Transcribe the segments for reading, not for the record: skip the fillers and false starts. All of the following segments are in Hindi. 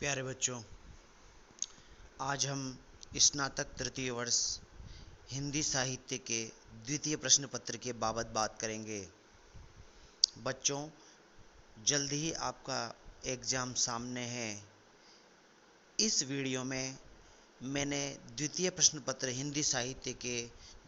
प्यारे बच्चों, आज हम स्नातक तृतीय वर्ष हिंदी साहित्य के द्वितीय प्रश्न पत्र के बाबत बात करेंगे। बच्चों, जल्द ही आपका एग्ज़ाम सामने है। इस वीडियो में मैंने द्वितीय प्रश्न पत्र हिंदी साहित्य के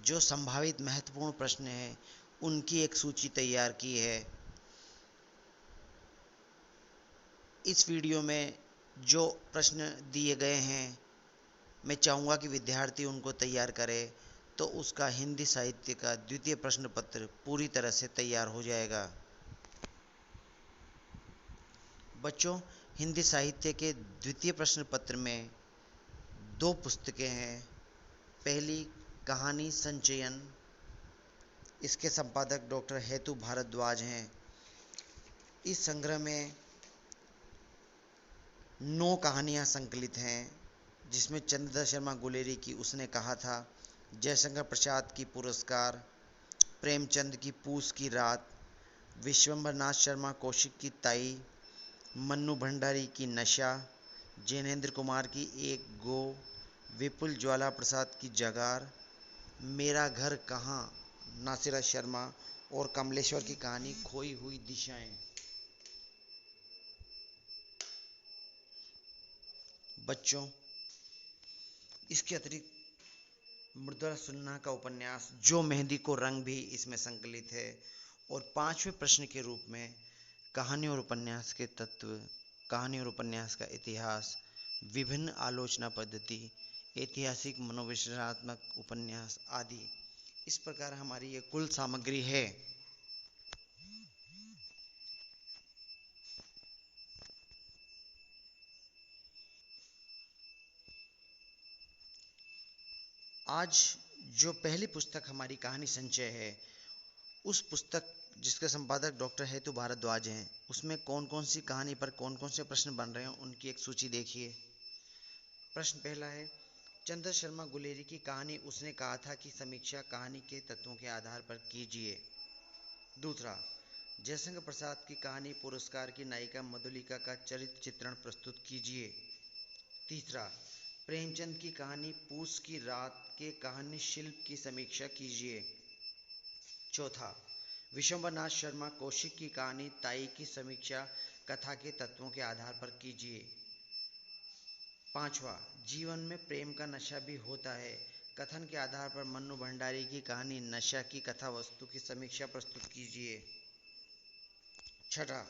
जो संभावित महत्वपूर्ण प्रश्न हैं उनकी एक सूची तैयार की है। इस वीडियो में जो प्रश्न दिए गए हैं मैं चाहूँगा कि विद्यार्थी उनको तैयार करे, तो उसका हिंदी साहित्य का द्वितीय प्रश्न पत्र पूरी तरह से तैयार हो जाएगा। बच्चों, हिंदी साहित्य के द्वितीय प्रश्न पत्र में दो पुस्तकें हैं। पहली कहानी संचयन, इसके संपादक डॉक्टर हेतु भारद्वाज हैं। इस संग्रह में 9 कहानियाँ संकलित हैं, जिसमें चंद्रदत्त शर्मा गुलेरी की उसने कहा था, जयशंकर प्रसाद की पुरस्कार, प्रेमचंद की पूस की रात, विश्वंभर नाथ शर्मा कौशिक की ताई, मन्नू भंडारी की नशा, जैनेन्द्र कुमार की एक गो, विपुल ज्वाला प्रसाद की जगार, मेरा घर कहाँ नासिरा शर्मा और कमलेश्वर की कहानी खोई हुई दिशाएं। बच्चों, इसके अतिरिक्त मृदुला सिन्हा का उपन्यास जो मेहंदी को रंग भी इसमें संकलित है। और 5वें प्रश्न के रूप में कहानी और उपन्यास के तत्व, कहानी और उपन्यास का इतिहास, विभिन्न आलोचना पद्धति, ऐतिहासिक मनोविश्लेषणात्मक उपन्यास आदि। इस प्रकार हमारी ये कुल सामग्री है। आज जो पहली पुस्तक हमारी कहानी संचय है, उस पुस्तक जिसके संपादक डॉक्टर हेतु भारद्वाज हैं, उसमें कौन कौन सी कहानी पर कौन कौन से प्रश्न बन रहे हैं उनकी एक सूची देखिए। प्रश्न पहला है, चंद्रदत्त शर्मा गुलेरी की कहानी उसने कहा था कि समीक्षा कहानी के तत्वों के आधार पर कीजिए। दूसरा, जयशंकर प्रसाद की कहानी पुरस्कार की नायिका मधुलिका का चरित्र चित्रण प्रस्तुत कीजिए। तीसरा, प्रेमचंद की कहानी पूस की रात के कहानी शिल्प की समीक्षा कीजिए। चौथा, विश्वंभर नाथ शर्मा कौशिक की कहानी ताई की समीक्षा कथा के तत्वों के आधार पर कीजिए। पांचवा, जीवन में प्रेम का नशा भी होता है कथन के आधार पर मन्नू भंडारी की कहानी नशा की कथा वस्तु की समीक्षा प्रस्तुत कीजिए। छठा,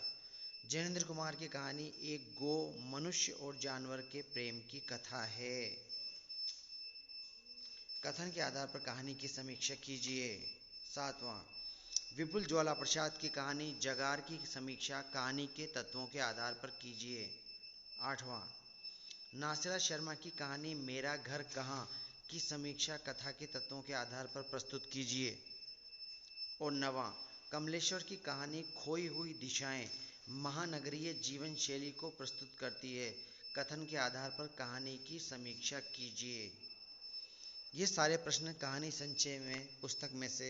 जैनेन्द्र कुमार की कहानी एक गो मनुष्य और जानवर के प्रेम की कथा है, कथन के आधार पर कहानी की समीक्षा कीजिए। सातवां, विपुल ज्वाला प्रसाद की कहानी जगार की समीक्षा कहानी के तत्वों के आधार पर कीजिए। आठवां, नासिरा शर्मा की कहानी मेरा घर कहाँ की समीक्षा कथा के तत्वों के आधार पर प्रस्तुत कीजिए। और नवां, कमलेश्वर की कहानी खोई हुई दिशाएं महानगरीय जीवन शैली को प्रस्तुत करती है, कथन के आधार पर कहानी की समीक्षा कीजिए। ये सारे प्रश्न कहानी संचय में पुस्तक में से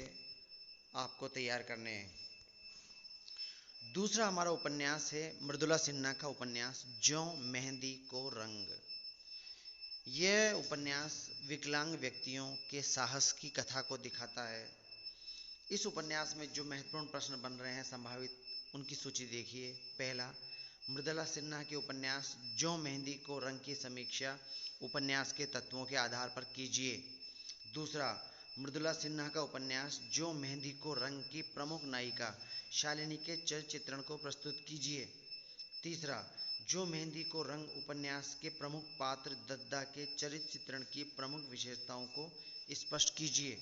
आपको तैयार करने हैं। दूसरा हमारा उपन्यास है मृदुला सिन्हा का उपन्यास जो मेहंदी को रंग। यह उपन्यास विकलांग व्यक्तियों के साहस की कथा को दिखाता है। इस उपन्यास में जो महत्वपूर्ण प्रश्न बन रहे हैं संभावित, उनकी सूची देखिए। पहला, मृदुला सिन्हा के उपन्यास जो मेहंदी को रंग की समीक्षा उपन्यास के तत्वों के आधार पर कीजिए। दूसरा, मृदुला सिन्हा का उपन्यास जो मेहंदी को रंग की प्रमुख नायिका शालिनी के चरित्र चित्रण को प्रस्तुत कीजिए। तीसरा, जो मेहंदी को रंग उपन्यास के प्रमुख पात्र दद्दा के चरित्र चित्रण की प्रमुख विशेषताओं को स्पष्ट कीजिए।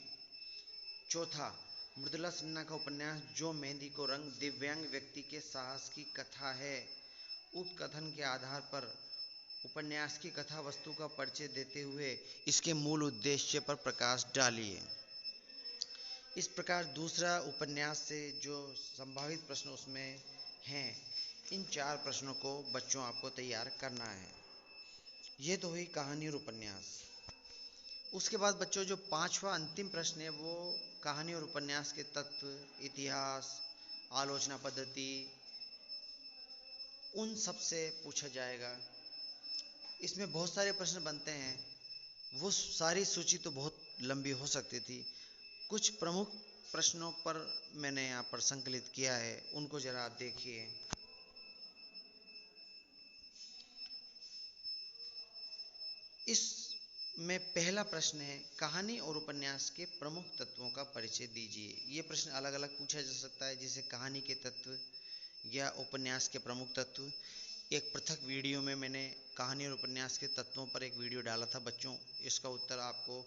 चौथा, मृदुला सिन्हा का उपन्यास जो मेहंदी को रंग दिव्यांग व्यक्ति के साहस की कथा है। उक्त कथन के आधार पर उपन्यास की कथा वस्तु का परिचय देते हुए इसके मूल उद्देश्य पर प्रकाश डालिए। इस प्रकार दूसरा उपन्यास से जो संभावित प्रश्न उसमें हैं, इन 4 प्रश्नों को बच्चों आपको तैयार करना है। ये तो हुई कहानी और उपन्यास। उसके बाद बच्चों जो 5वां अंतिम प्रश्न है वो कहानी और उपन्यास के तत्व, इतिहास, आलोचना पद्धति, उन सब से पूछा जाएगा। इसमें बहुत सारे प्रश्न बनते हैं। वो सारी सूची तो बहुत लंबी हो सकती थी। कुछ प्रमुख प्रश्नों पर मैंने यहाँ पर संकलित किया है, उनको जरा आप देखिए। इसमें पहला प्रश्न है, कहानी और उपन्यास के प्रमुख तत्वों का परिचय दीजिए। ये प्रश्न अलग अलग पूछा जा सकता है, जैसे कहानी के तत्व या उपन्यास के प्रमुख तत्व। एक पृथक वीडियो में मैंने कहानी और उपन्यास के तत्वों पर एक वीडियो डाला था बच्चों, इसका उत्तर आपको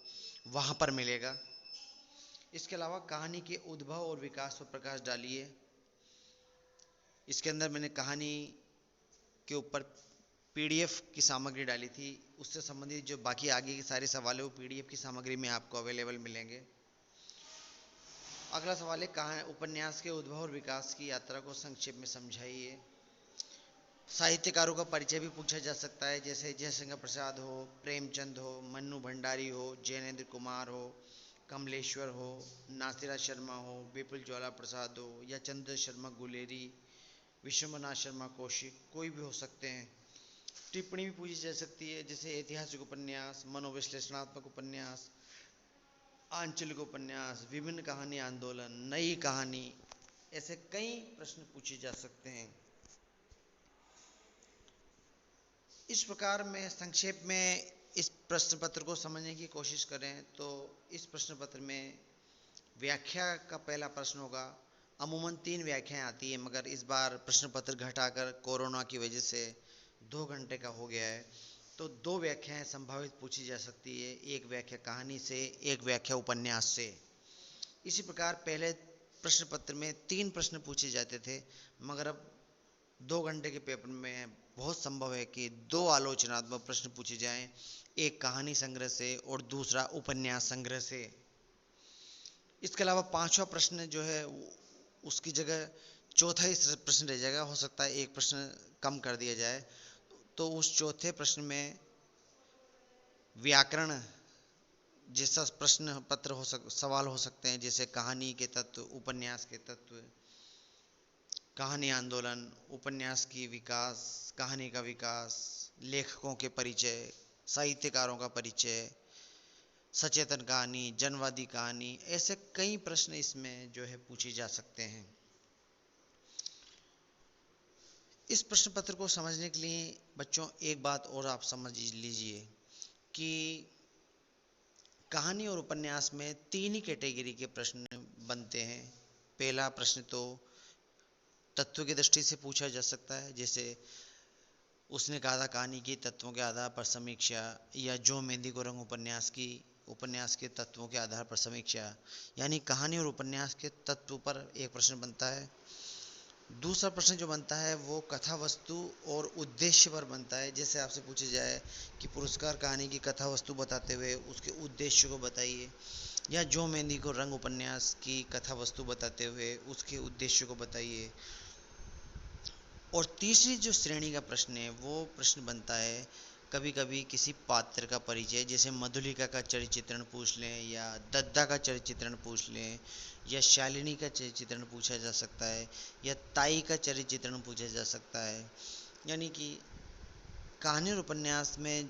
वहाँ पर मिलेगा। इसके अलावा कहानी के उद्भव और विकास पर प्रकाश डालिए। इसके अंदर मैंने कहानी के ऊपर पीडीएफ की सामग्री डाली थी, उससे संबंधित जो बाकी आगे के सारे सवाल है वो पीडीएफ की सामग्री में आपको अवेलेबल मिलेंगे। अगला सवाल है, कहानी उपन्यास के उद्भव और विकास की यात्रा को संक्षेप में समझाइए। साहित्यकारों का परिचय भी पूछा जा सकता है, जैसे जयशंकर प्रसाद हो, प्रेमचंद हो, मन्नू भंडारी हो, जैनेन्द्र कुमार हो, कमलेश्वर हो, नासिरा शर्मा हो, विपुल ज्वाला प्रसाद हो, या चंद्र शर्मा गुलेरी, विश्वनाथ शर्मा कौशिक, कोई भी हो सकते हैं। टिप्पणी भी पूछी जा सकती है, जैसे ऐतिहासिक उपन्यास, मनोविश्लेषणात्मक उपन्यास, आंचलिक उपन्यास, विभिन्न कहानी आंदोलन, नई कहानी, ऐसे कई प्रश्न पूछे जा सकते हैं। इस प्रकार में संक्षेप में इस प्रश्न पत्र को समझने की कोशिश करें तो इस प्रश्न पत्र में व्याख्या का पहला प्रश्न होगा। अमूमन 3 व्याख्याएं आती है, मगर इस बार प्रश्न पत्र घटाकर कोरोना की वजह से 2 घंटे का हो गया है, तो 2 व्याख्याएं संभावित पूछी जा सकती है, एक व्याख्या कहानी से, एक व्याख्या उपन्यास से। इसी प्रकार पहले प्रश्न पत्र में 3 प्रश्न पूछे जाते थे, मगर अब 2 घंटे के पेपर में बहुत संभव है कि 2 आलोचनात्मक प्रश्न पूछे जाएं, एक कहानी संग्रह से और दूसरा उपन्यास संग्रह से। इसके अलावा 5वां प्रश्न जो है उसकी जगह चौथा ही प्रश्न रह जाएगा, हो सकता है एक प्रश्न कम कर दिया जाए, तो उस चौथे प्रश्न में व्याकरण जैसा प्रश्न पत्र सवाल हो सकते हैं, जैसे कहानी के तत्व, उपन्यास के तत्व, कहानी आंदोलन, उपन्यास की विकास, कहानी का विकास, लेखकों के परिचय, साहित्यकारों का परिचय, सचेतन कहानी, जनवादी कहानी, ऐसे कई प्रश्न इसमें जो है पूछे जा सकते हैं। इस प्रश्न पत्र को समझने के लिए बच्चों एक बात और आप समझ लीजिए कि कहानी और उपन्यास में 3 ही कैटेगरी के प्रश्न बनते हैं। पहला प्रश्न तो तत्व की दृष्टि से पूछा जा सकता है, जैसे उसने कहा था कहानी की तत्वों के आधार पर समीक्षा, या जो मेहंदी को रंग उपन्यास के तत्वों के आधार पर समीक्षा, यानी कहानी और उपन्यास के तत्व पर एक प्रश्न बनता है। दूसरा प्रश्न जो बनता है वो कथा वस्तु और उद्देश्य पर बनता है, जैसे आपसे पूछा जाए कि पुरस्कार कहानी की कथा वस्तु बताते हुए उसके उद्देश्य को बताइए, या जो मेहंदी को रंग उपन्यास की कथा वस्तु बताते हुए उसके उद्देश्य को बताइए। और तीसरी जो श्रेणी का प्रश्न है वो प्रश्न बनता है कभी कभी किसी पात्र का परिचय, जैसे मधुलिका का चरित्र चित्रण पूछ लें, या दद्दा का चरित्र चित्रण पूछ लें, या शालिनी का चरित्र चित्रण पूछा जा सकता है, या ताई का चरित्र चित्रण पूछा जा सकता है। यानी कि कहानी और उपन्यास में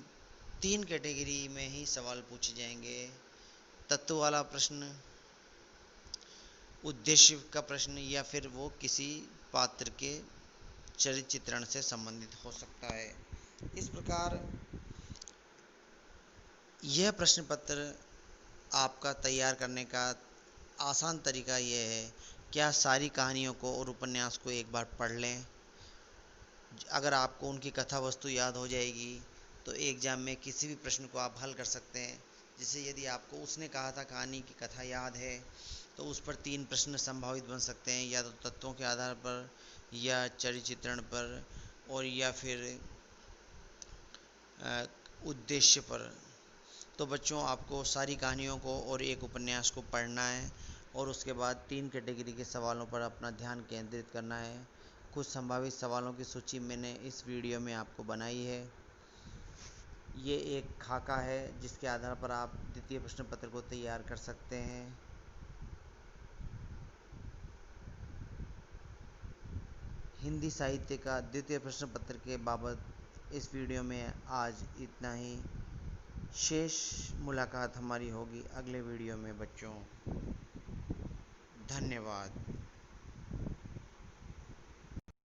3 कैटेगरी में ही सवाल पूछे जाएंगे। तत्व वाला प्रश्न, उद्देश्य का प्रश्न, या फिर वो किसी पात्र के चरित्र चित्रण से संबंधित हो सकता है। इस प्रकार यह प्रश्न पत्र आपका तैयार करने का आसान तरीका यह है कि आप सारी कहानियों को और उपन्यास को एक बार पढ़ लें। अगर आपको उनकी कथा वस्तु याद हो जाएगी तो एग्जाम में किसी भी प्रश्न को आप हल कर सकते हैं। जैसे यदि आपको उसने कहा था कहानी की कथा याद है तो उस पर 3 प्रश्न संभावित बन सकते हैं, या तो तत्वों के आधार पर, या चरित्र चित्रण पर, और या फिर उद्देश्य पर। तो बच्चों आपको सारी कहानियों को और एक उपन्यास को पढ़ना है और उसके बाद 3 कैटेगरी के सवालों पर अपना ध्यान केंद्रित करना है। कुछ संभावित सवालों की सूची मैंने इस वीडियो में आपको बनाई है। ये एक खाका है जिसके आधार पर आप द्वितीय प्रश्न पत्र को तैयार कर सकते हैं। हिंदी साहित्य का द्वितीय प्रश्न पत्र के बाबत इस वीडियो में आज इतना ही। शेष मुलाकात हमारी होगी अगले वीडियो में बच्चों। धन्यवाद।